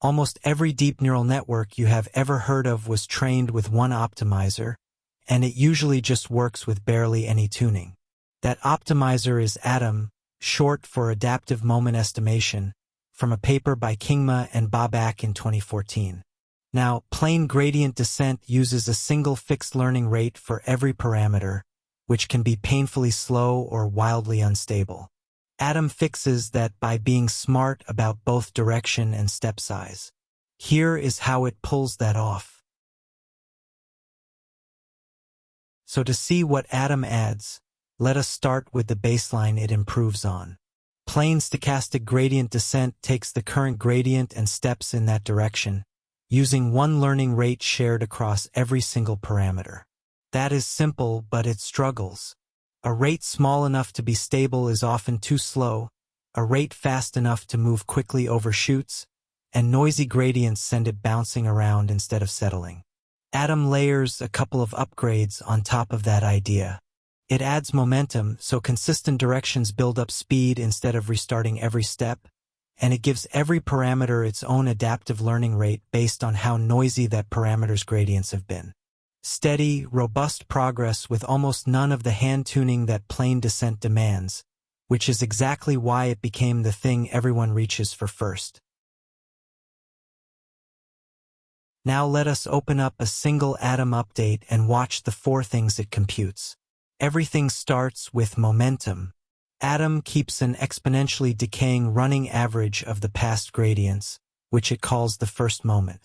Almost every deep neural network you have ever heard of was trained with one optimizer, and it usually just works with barely any tuning. That optimizer is ADAM, short for Adaptive Moment Estimation, from a paper by Kingma and Ba back in 2014. Now, plain gradient descent uses a single fixed learning rate for every parameter, which can be painfully slow or wildly unstable. ADAM fixes that by being smart about both direction and step size. Here is how it pulls that off. So to see what ADAM adds, let us start with the baseline it improves on. Plain stochastic gradient descent takes the current gradient and steps in that direction, using one learning rate shared across every single parameter. That is simple, but it struggles. A rate small enough to be stable is often too slow, a rate fast enough to move quickly overshoots, and noisy gradients send it bouncing around instead of settling. ADAM layers a couple of upgrades on top of that idea. It adds momentum, so consistent directions build up speed instead of restarting every step, and it gives every parameter its own adaptive learning rate based on how noisy that parameter's gradients have been. Steady, robust progress with almost none of the hand-tuning that plain descent demands, which is exactly why it became the thing everyone reaches for first. Now let us open up a single ADAM update and watch the 4 things it computes. Everything starts with momentum. ADAM keeps an exponentially decaying running average of the past gradients, which it calls the first moment.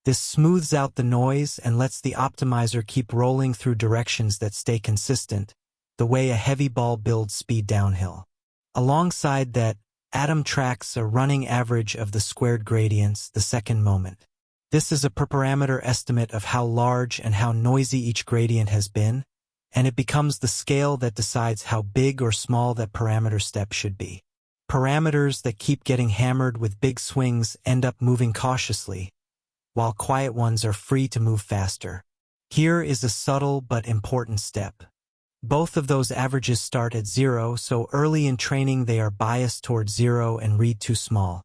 This smooths out the noise and lets the optimizer keep rolling through directions that stay consistent, the way a heavy ball builds speed downhill. Alongside that, ADAM tracks a running average of the squared gradients, the second moment. This is a per-parameter estimate of how large and how noisy each gradient has been, and it becomes the scale that decides how big or small that parameter step should be. Parameters that keep getting hammered with big swings end up moving cautiously, while quiet ones are free to move faster. Here is a subtle but important step. Both of those averages start at 0, so early in training they are biased towards 0 and read too small.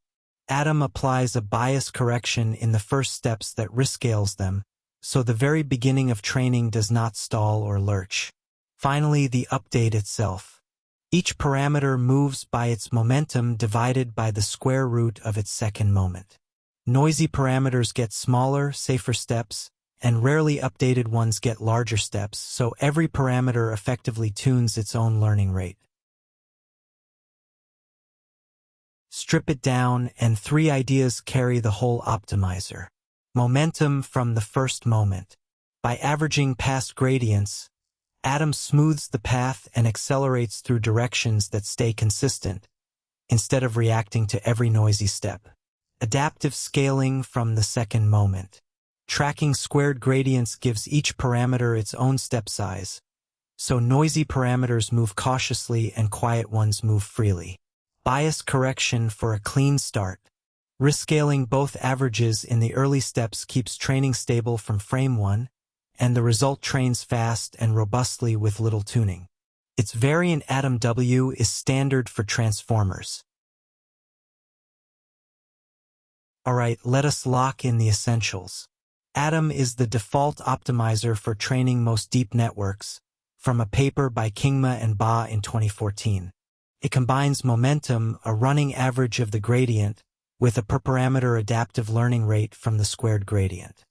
ADAM applies a bias correction in the first steps that rescales them, so the very beginning of training does not stall or lurch. Finally, the update itself. Each parameter moves by its momentum divided by the square root of its second moment. Noisy parameters get smaller, safer steps, and rarely updated ones get larger steps, so every parameter effectively tunes its own learning rate. Strip it down, and 3 ideas carry the whole optimizer. Momentum from the first moment. By averaging past gradients, ADAM smooths the path and accelerates through directions that stay consistent, instead of reacting to every noisy step. Adaptive scaling from the second moment. Tracking squared gradients gives each parameter its own step size, so noisy parameters move cautiously and quiet ones move freely. Bias correction for a clean start. Rescaling both averages in the early steps keeps training stable from frame 1, and the result trains fast and robustly with little tuning. Its variant ADAM W is standard for transformers. Alright, let us lock in the essentials. ADAM is the default optimizer for training most deep networks, from a paper by Kingma and Ba in 2014. It combines momentum, a running average of the gradient, with a per-parameter adaptive learning rate from the squared gradient.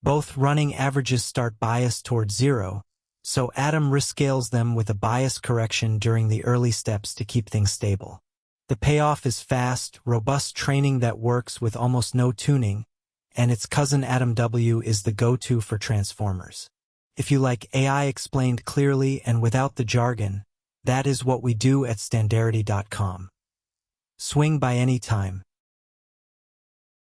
Both running averages start biased towards 0, so ADAM rescales them with a bias correction during the early steps to keep things stable. The payoff is fast, robust training that works with almost no tuning, and its cousin ADAM W is the go-to for transformers. If you like AI explained clearly and without the jargon, that is what we do at Standarity.com. Swing by any time.